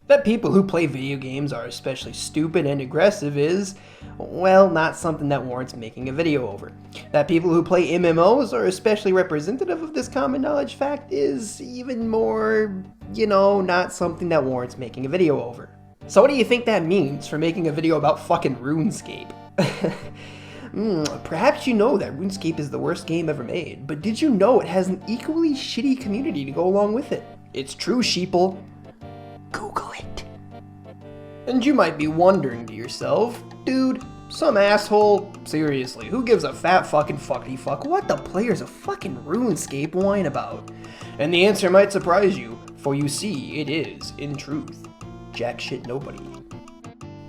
That people who play video games are especially stupid and aggressive is, well, not something that warrants making a video over. That people who play MMOs are especially representative of this common knowledge fact is even more, not something that warrants making a video over. So what do you think that means for making a video about fucking RuneScape? Perhaps you know that RuneScape is the worst game ever made, but did you know it has an equally shitty community to go along with it? It's true, sheeple. Google it. And you might be wondering to yourself, dude, some asshole, seriously, who gives a fat fucking fuckity fuck what the players of fucking RuneScape whine about? And the answer might surprise you, for you see, it is, in truth, jack shit nobody.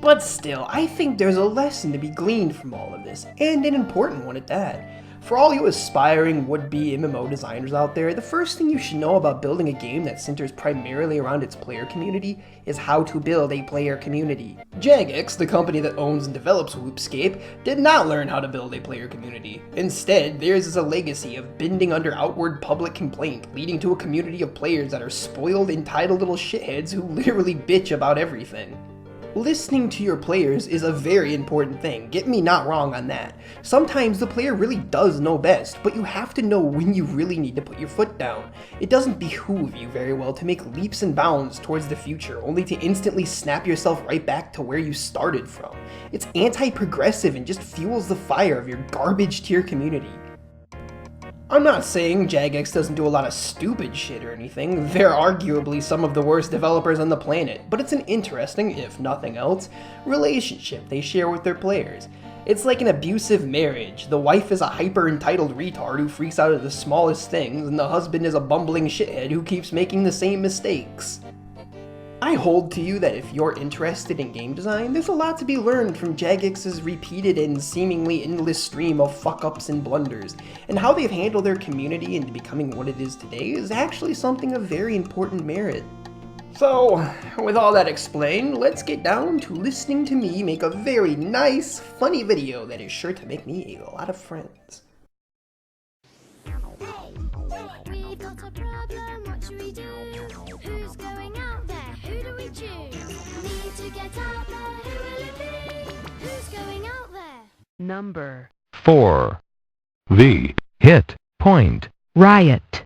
But still, I think there's a lesson to be gleaned from all of this, and an important one at that. For all you aspiring would-be MMO designers out there, the first thing you should know about building a game that centers primarily around its player community is how to build a player community. Jagex, the company that owns and develops Whoopscape, did not learn how to build a player community. Instead, theirs is a legacy of bending under outward public complaint, leading to a community of players that are spoiled, entitled little shitheads who literally bitch about everything. Listening to your players is a very important thing, get me not wrong on that. Sometimes the player really does know best, but you have to know when you really need to put your foot down. It doesn't behoove you very well to make leaps and bounds towards the future, only to instantly snap yourself right back to where you started from. It's anti-progressive and just fuels the fire of your garbage tier community. I'm not saying Jagex doesn't do a lot of stupid shit or anything, they're arguably some of the worst developers on the planet, but it's an interesting, if nothing else, relationship they share with their players. It's like an abusive marriage. The wife is a hyper-entitled retard who freaks out at the smallest things, and the husband is a bumbling shithead who keeps making the same mistakes. I hold to you that if you're interested in game design, there's a lot to be learned from Jagex's repeated and seemingly endless stream of fuck-ups and blunders, and how they've handled their community into becoming what it is today is actually something of very important merit. So, with all that explained, let's get down to listening to me make a very nice, funny video that is sure to make me a lot of friends. We've got a problem, what should we do? Who's going out there? Who do we choose? Need to get out there, who will it be? Who's going out there? Number 4. The Hitpoint Riot.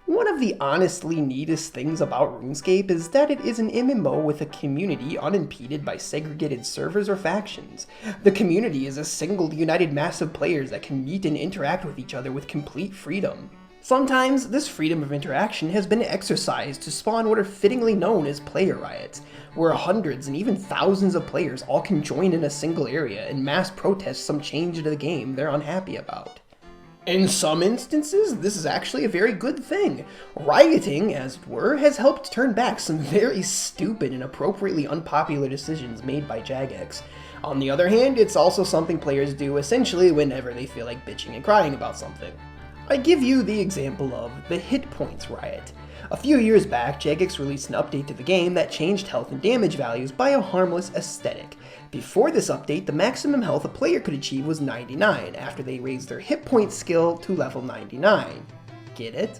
One of the honestly neatest things about RuneScape is that it is an MMO with a community unimpeded by segregated servers or factions. The community is a single united mass of players that can meet and interact with each other with complete freedom. Sometimes, this freedom of interaction has been exercised to spawn what are fittingly known as player riots, where hundreds and even thousands of players all can join in a single area and mass protest some change to the game they're unhappy about. In some instances, this is actually a very good thing. Rioting, as it were, has helped turn back some very stupid and appropriately unpopular decisions made by Jagex. On the other hand, it's also something players do essentially whenever they feel like bitching and crying about something. I give you the example of the Hitpoint Riot. A few years back, Jagex released an update to the game that changed health and damage values by a harmless aesthetic. Before this update, the maximum health a player could achieve was 99 after they raised their hit point skill to level 99. Get it?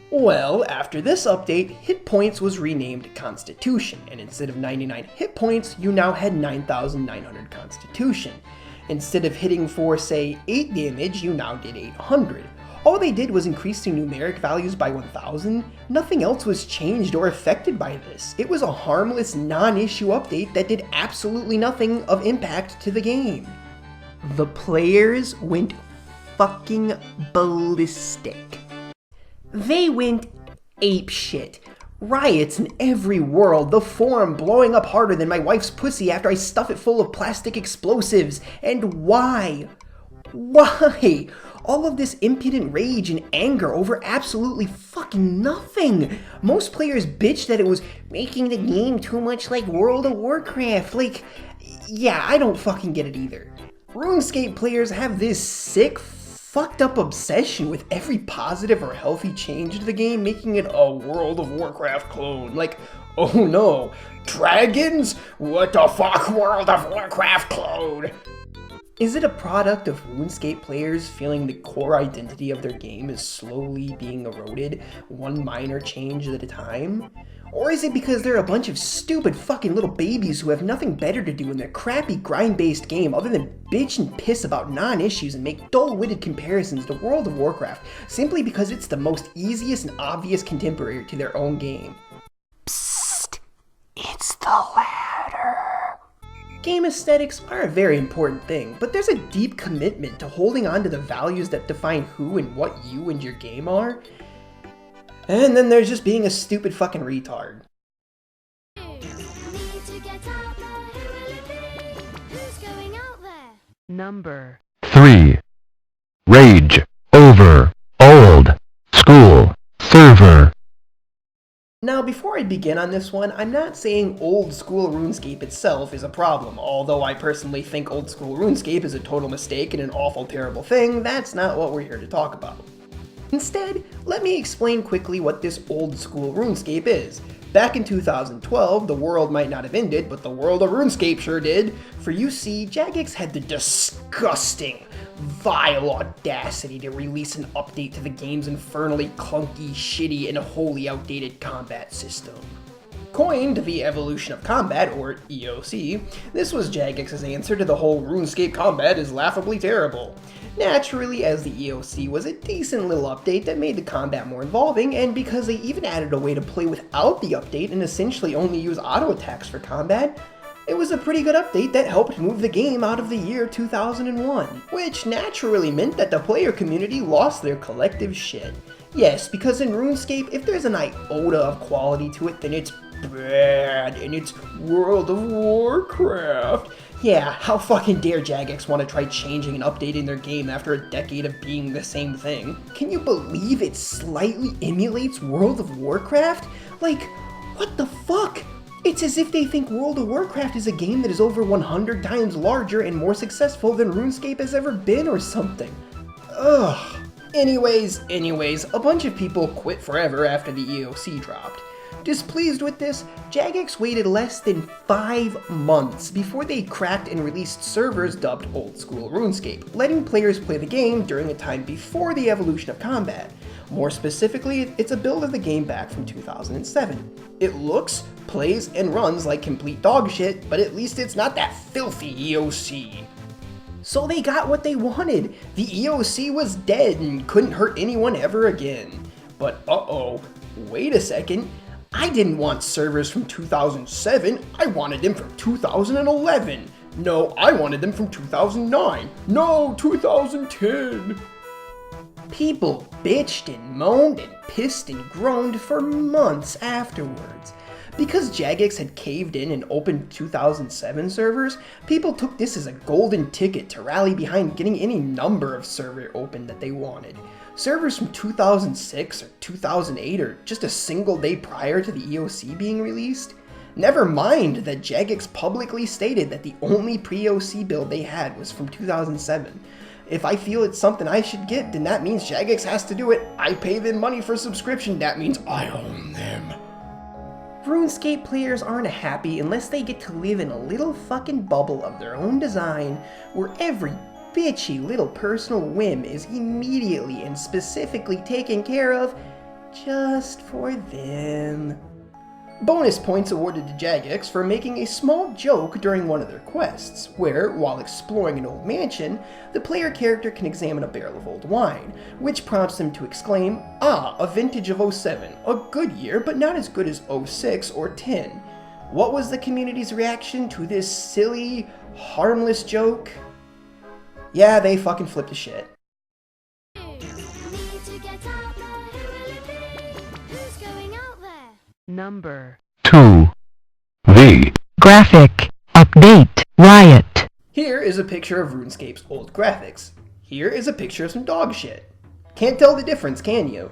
Well, after this update, hit points was renamed Constitution, and instead of 99 hit points, you now had 9,900 Constitution. Instead of hitting for, say, 8 damage, you now did 800. All they did was increase the numeric values by 1,000. Nothing else was changed or affected by this. It was a harmless, non-issue update that did absolutely nothing of impact to the game. The players went fucking ballistic. They went apeshit. Riots in every world, the forum blowing up harder than my wife's pussy after I stuff it full of plastic explosives. And why? Why? All of this impudent rage and anger over absolutely fucking nothing. Most players bitched that it was making the game too much like World of Warcraft. Like, yeah, I don't fucking get it either. RuneScape players have this sick, fucked up obsession with every positive or healthy change to the game, making it a World of Warcraft clone. Like, oh no, dragons? What the fuck, World of Warcraft clone? Is it a product of RuneScape players feeling the core identity of their game is slowly being eroded, one minor change at a time? Or is it because they're a bunch of stupid fucking little babies who have nothing better to do in their crappy grind-based game other than bitch and piss about non-issues and make dull-witted comparisons to World of Warcraft simply because it's the most easiest and obvious contemporary to their own game? Psst, it's the latter. Game aesthetics are a very important thing, but there's a deep commitment to holding on to the values that define who and what you and your game are. And then there's just being a stupid fucking retard. Number 3. Rage over old school server. Now, before I begin on this one, I'm not saying old school RuneScape itself is a problem, although I personally think old school RuneScape is a total mistake and an awful terrible thing. That's not what we're here to talk about. Instead, let me explain quickly what this old school RuneScape is. Back in 2012, the world might not have ended, but the world of RuneScape sure did. For you see, Jagex had the disgusting, vile audacity to release an update to the game's infernally clunky, shitty, and wholly outdated combat system. Coined the Evolution of Combat, or EOC, this was Jagex's answer to the whole RuneScape combat is laughably terrible. Naturally, as the EOC was a decent little update that made the combat more involving, and because they even added a way to play without the update and essentially only use auto attacks for combat, it was a pretty good update that helped move the game out of the year 2001, which naturally meant that the player community lost their collective shit. Yes, because in RuneScape, if there's an iota of quality to it, then it's bad, and it's World of Warcraft. Yeah, how fucking dare Jagex want to try changing and updating their game after a decade of being the same thing? Can you believe it slightly emulates World of Warcraft? Like, what the fuck? It's as if they think World of Warcraft is a game that is over 100 times larger and more successful than RuneScape has ever been or something. Ugh. Anyways, a bunch of people quit forever after the EOC dropped. Displeased with this, Jagex waited less than 5 months before they cracked and released servers dubbed Old School RuneScape, letting players play the game during a time before the evolution of combat. More specifically, it's a build of the game back from 2007. It looks, plays, and runs like complete dog shit, but at least it's not that filthy EOC. So they got what they wanted. The EOC was dead and couldn't hurt anyone ever again. But uh-oh, wait a second. I didn't want servers from 2007, I wanted them from 2011. No, I wanted them from 2009. No, 2010. People bitched and moaned and pissed and groaned for months afterwards. Because Jagex had caved in and opened 2007 servers, people took this as a golden ticket to rally behind getting any number of servers open that they wanted. Servers from 2006 or 2008 or just a single day prior to the EOC being released? Never mind that Jagex publicly stated that the only pre-EOC build they had was from 2007. If I feel it's something I should get, then that means Jagex has to do it. I pay them money for subscription, that means I own them. RuneScape players aren't happy unless they get to live in a little fucking bubble of their own design where every bitchy little personal whim is immediately and specifically taken care of just for them. Bonus points awarded to Jagex for making a small joke during one of their quests, where, while exploring an old mansion, the player character can examine a barrel of old wine, which prompts them to exclaim, "Ah, a vintage of 07, a good year, but not as good as 06 or 10. What was the community's reaction to this silly, harmless joke? Yeah, they fucking flipped a shit. Number 2. V. Graphic Update Riot. Here is a picture of RuneScape's old graphics. Here is a picture of some dog shit. Can't tell the difference, can you?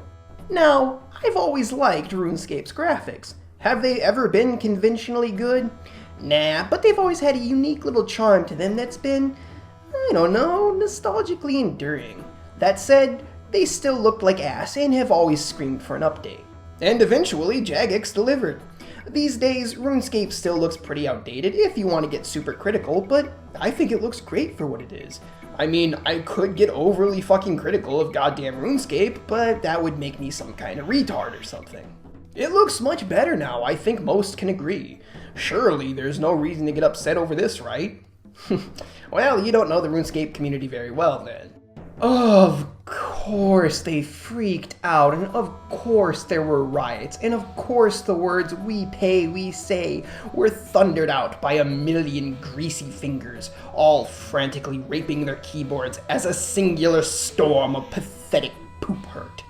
Now, I've always liked RuneScape's graphics. Have they ever been conventionally good? Nah, but they've always had a unique little charm to them that's been, I don't know, nostalgically enduring. That said, they still looked like ass and have always screamed for an update. And eventually, Jagex delivered. These days, RuneScape still looks pretty outdated if you want to get super critical, but I think it looks great for what it is. I mean, I could get overly fucking critical of goddamn RuneScape, but that would make me some kind of retard or something. It looks much better now, I think most can agree. Surely there's no reason to get upset over this, right? Well, you don't know the RuneScape community very well then. Of course they freaked out, and of course there were riots, and of course the words "we pay, we say" were thundered out by a million greasy fingers, all frantically raping their keyboards as a singular storm of pathetic poop hurt.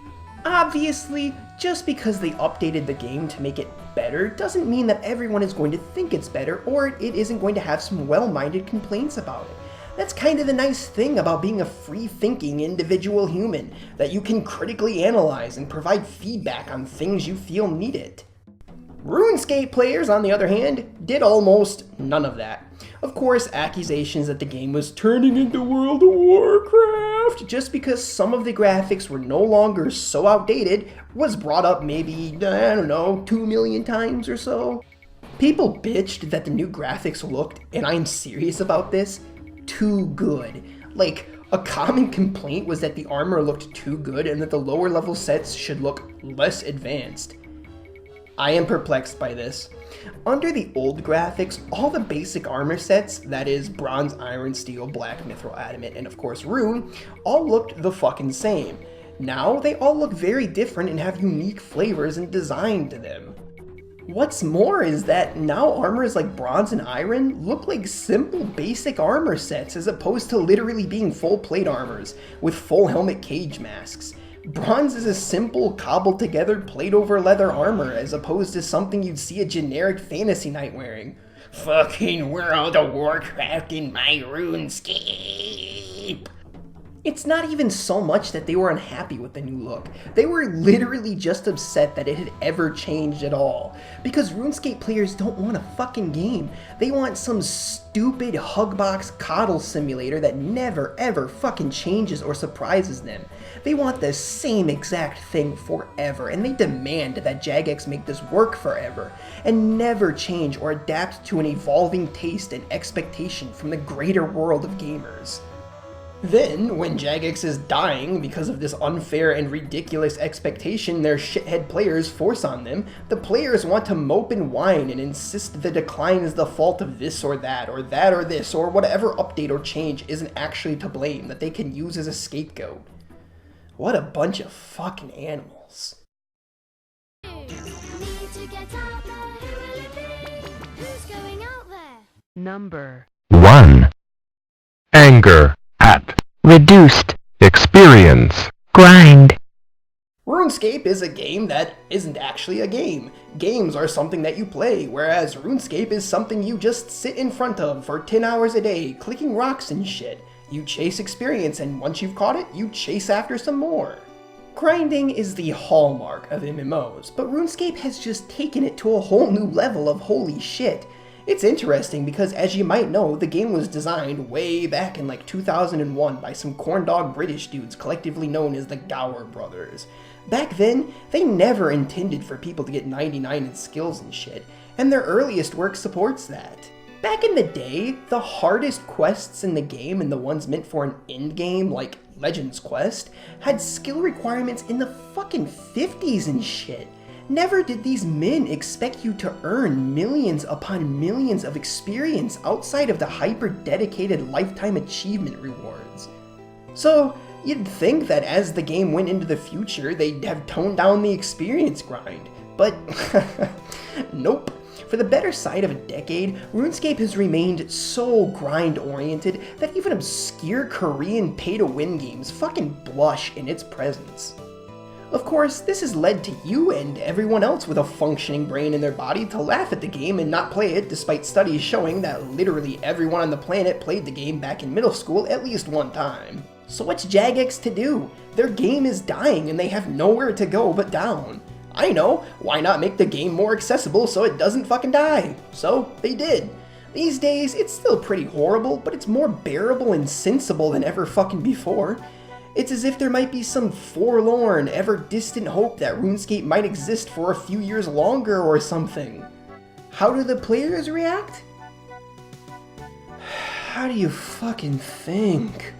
Obviously, just because they updated the game to make it better doesn't mean that everyone is going to think it's better or it isn't going to have some well-minded complaints about it. That's kind of the nice thing about being a free-thinking individual human, that you can critically analyze and provide feedback on things you feel need it. RuneScape players, on the other hand, did almost none of that. Of course, accusations that the game was turning into World of Warcraft just because some of the graphics were no longer so outdated was brought up maybe, I don't know, 2 million times or so. People bitched that the new graphics looked, and I'm serious about this, too good. Like, a common complaint was that the armor looked too good and that the lower level sets should look less advanced. I am perplexed by this. Under the old graphics, all the basic armor sets, that is bronze, iron, steel, black, mithril, adamant, and of course rune, all looked the fucking same. Now they all look very different and have unique flavors and design to them. What's more is that now armors like bronze and iron look like simple basic armor sets as opposed to literally being full plate armors with full helmet cage masks. Bronze is a simple cobbled together plate over leather armor as opposed to something you'd see a generic fantasy knight wearing. Fucking World of Warcraft in my RuneScape! It's not even so much that they were unhappy with the new look. They were literally just upset that it had ever changed at all. Because RuneScape players don't want a fucking game. They want some stupid hugbox coddle simulator that never ever fucking changes or surprises them. They want the same exact thing forever, and they demand that Jagex make this work forever, and never change or adapt to an evolving taste and expectation from the greater world of gamers. Then, when Jagex is dying because of this unfair and ridiculous expectation their shithead players force on them, the players want to mope and whine and insist the decline is the fault of this or that or this, or whatever update or change isn't actually to blame that they can use as a scapegoat. What a bunch of fucking animals. Number 1. Anger at reduced experience grind. RuneScape is a game that isn't actually a game. Games are something that you play, whereas RuneScape is something you just sit in front of for 10 hours a day, clicking rocks and shit. You chase experience, and once you've caught it, you chase after some more. Grinding is the hallmark of MMOs, but RuneScape has just taken it to a whole new level of holy shit. It's interesting because, as you might know, the game was designed way back in like 2001 by some corndog British dudes collectively known as the Gower Brothers. Back then, they never intended for people to get 99 in skills and shit, and their earliest work supports that. Back in the day, the hardest quests in the game and the ones meant for an endgame, like Legends Quest, had skill requirements in the fucking 50s and shit. Never did these men expect you to earn millions upon millions of experience outside of the hyper-dedicated lifetime achievement rewards. So, you'd think that as the game went into the future, they'd have toned down the experience grind, but nope. For the better side of a decade, RuneScape has remained so grind-oriented that even obscure Korean pay-to-win games fucking blush in its presence. Of course, this has led to you and everyone else with a functioning brain in their body to laugh at the game and not play it, despite studies showing that literally everyone on the planet played the game back in middle school at least one time. So what's Jagex to do? Their game is dying and they have nowhere to go but down. I know, why not make the game more accessible so it doesn't fucking die? So they did. These days, it's still pretty horrible, but it's more bearable and sensible than ever fucking before. It's as if there might be some forlorn, ever-distant hope that RuneScape might exist for a few years longer or something. How do the players react? How do you fucking think?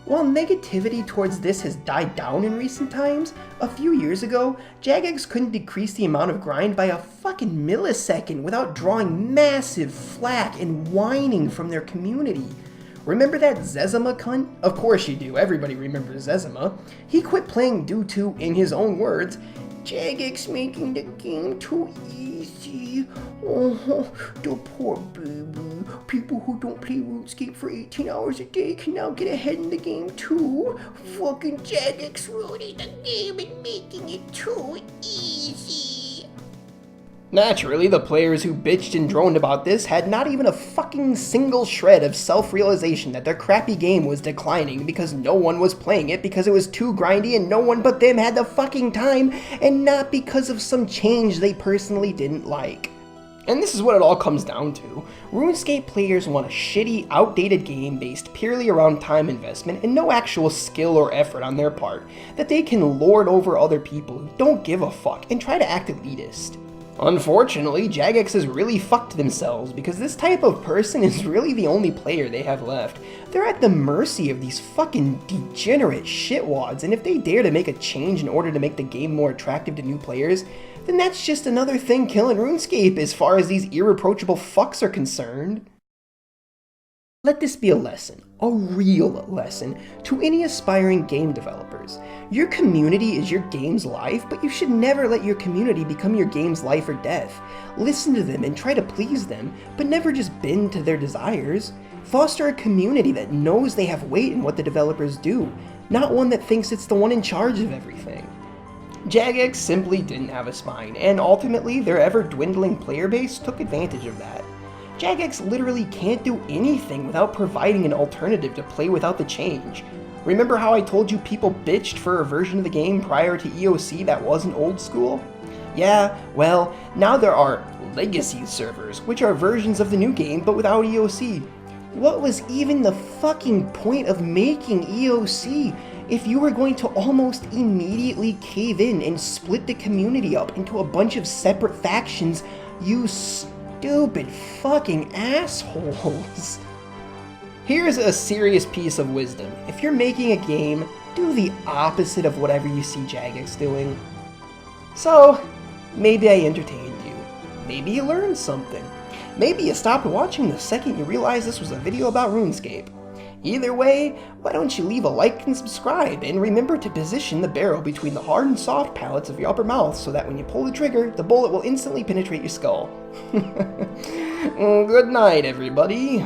While negativity towards this has died down in recent times, a few years ago, Jagex couldn't decrease the amount of grind by a fucking millisecond without drawing massive flack and whining from their community. Remember that Zezima cunt? Of course you do, everybody remembers Zezima. He quit playing due to, in his own words, Jagex making the game too easy. Oh, the poor baby. People who don't play RuneScape for 18 hours a day can now get ahead in the game too. Fucking Jagex ruining the game and making it too easy. Naturally, the players who bitched and droned about this had not even a fucking single shred of self-realization that their crappy game was declining because no one was playing it because it was too grindy and no one but them had the fucking time, and not because of some change they personally didn't like. And this is what it all comes down to. RuneScape players want a shitty, outdated game based purely around time investment and no actual skill or effort on their part, that they can lord over other people who don't give a fuck and try to act elitist. Unfortunately, Jagex has really fucked themselves because this type of person is really the only player they have left. They're at the mercy of these fucking degenerate shitwads, and if they dare to make a change in order to make the game more attractive to new players, then that's just another thing killing RuneScape as far as these irreproachable fucks are concerned. Let this be a lesson, a real lesson, to any aspiring game developers. Your community is your game's life, but you should never let your community become your game's life or death. Listen to them and try to please them, but never just bend to their desires. Foster a community that knows they have weight in what the developers do, not one that thinks it's the one in charge of everything. Jagex simply didn't have a spine, and ultimately their ever-dwindling player base took advantage of that. Jagex literally can't do anything without providing an alternative to play without the change. Remember how I told you people bitched for a version of the game prior to EOC that wasn't old school? Yeah, well, now there are legacy servers, which are versions of the new game but without EOC. What was even the fucking point of making EOC if you were going to almost immediately cave in and split the community up into a bunch of separate factions, you stupid fucking assholes? Here's a serious piece of wisdom. If you're making a game, do the opposite of whatever you see Jagex doing. So, maybe I entertained you. Maybe you learned something. Maybe you stopped watching the second you realized this was a video about RuneScape. Either way, why don't you leave a like and subscribe, and remember to position the barrel between the hard and soft palates of your upper mouth so that when you pull the trigger, the bullet will instantly penetrate your skull. Good night, everybody.